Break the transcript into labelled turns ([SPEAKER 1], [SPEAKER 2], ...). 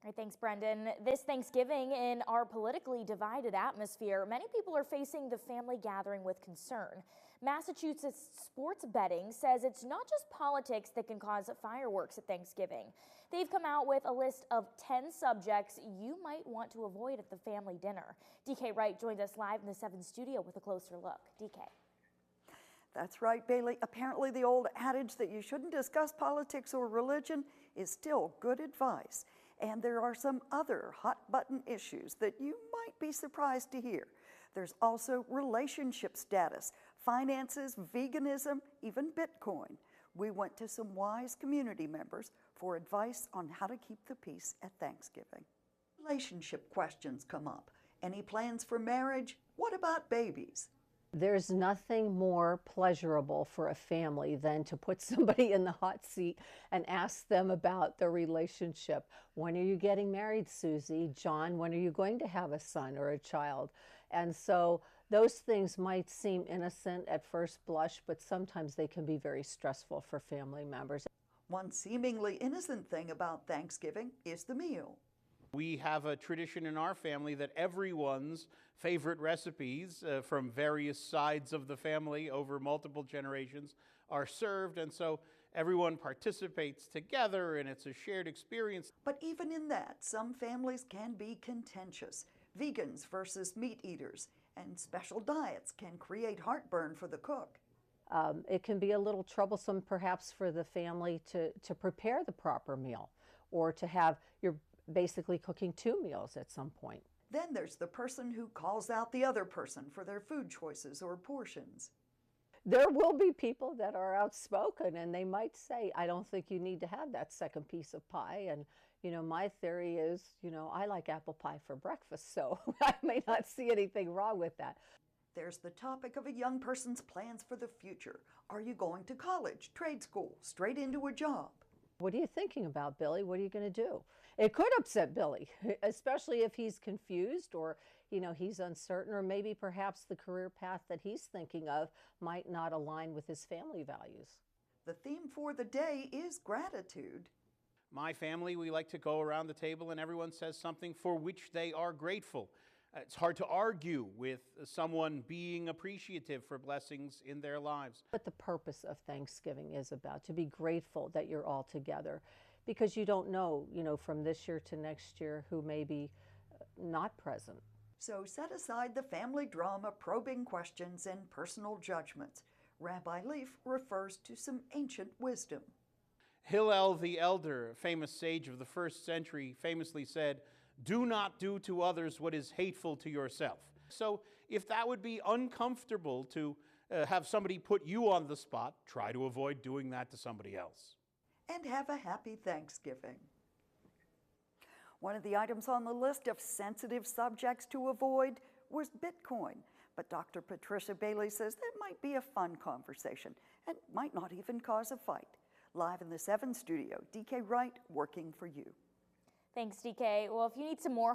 [SPEAKER 1] All right, thanks, Brendan. This Thanksgiving, in our politically divided atmosphere, many people are facing the family gathering with concern. Massachusetts sports betting says it's not just politics that can cause fireworks at Thanksgiving. They've come out with a list of 10 subjects you might want to avoid at the family dinner. DK Wright joins us live in the 7 studio with a closer look. DK.
[SPEAKER 2] That's right, Bailey. Apparently the old adage that you shouldn't discuss politics or religion is still good advice. And there are some other hot-button issues that you might be surprised to hear. There's also relationship status, finances, veganism, even Bitcoin. We went to some wise community members for advice on how to keep the peace at Thanksgiving. Relationship questions come up. Any plans for marriage? What about babies?
[SPEAKER 3] There's nothing more pleasurable for a family than to put somebody in the hot seat and ask them about their relationship. When are you getting married, Susie? John, when are you going to have a son or a child? And so those things might seem innocent at first blush, but sometimes they can be very stressful for family members.
[SPEAKER 2] One seemingly innocent thing about Thanksgiving is the meal.
[SPEAKER 4] We have a tradition in our family that everyone's favorite recipes from various sides of the family over multiple generations are served, and so everyone participates together and it's a shared experience.
[SPEAKER 2] But even in that, some families can be contentious. Vegans versus meat eaters, and special diets can create heartburn for the cook.
[SPEAKER 3] It can be a little troublesome perhaps for the family to prepare the proper meal, or to have your basically cooking 2 meals at some point.
[SPEAKER 2] Then there's the person who calls out the other person for their food choices or portions.
[SPEAKER 3] There will be people that are outspoken and they might say, I don't think you need to have that second piece of pie. And, my theory is, I like apple pie for breakfast, so I may not see anything wrong with that.
[SPEAKER 2] There's the topic of a young person's plans for the future. Are you going to college, trade school, straight into a job?
[SPEAKER 3] What are you thinking about, Billy? What are you going to do? It could upset Billy, especially if he's confused or, he's uncertain, or maybe perhaps the career path that he's thinking of might not align with his family values.
[SPEAKER 2] The theme for the day is gratitude.
[SPEAKER 4] My family, we like to go around the table and everyone says something for which they are grateful. It's hard to argue with someone being appreciative for blessings in their lives.
[SPEAKER 3] But the purpose of Thanksgiving is about to be grateful that you're all together, because you don't know, from this year to next year who may be not present.
[SPEAKER 2] So set aside the family drama, probing questions, and personal judgments. Rabbi Leaf refers to some ancient wisdom.
[SPEAKER 4] Hillel the Elder, a famous sage of the 1st century, famously said, "Do not do to others what is hateful to yourself." So if that would be uncomfortable to have somebody put you on the spot, try to avoid doing that to somebody else.
[SPEAKER 2] And have a happy Thanksgiving. One of the items on the list of sensitive subjects to avoid was Bitcoin. But Dr. Patricia Bailey says that might be a fun conversation and might not even cause a fight. Live in the 7 studio, DK Wright working for you.
[SPEAKER 1] Thanks, DK. Well, if you need some more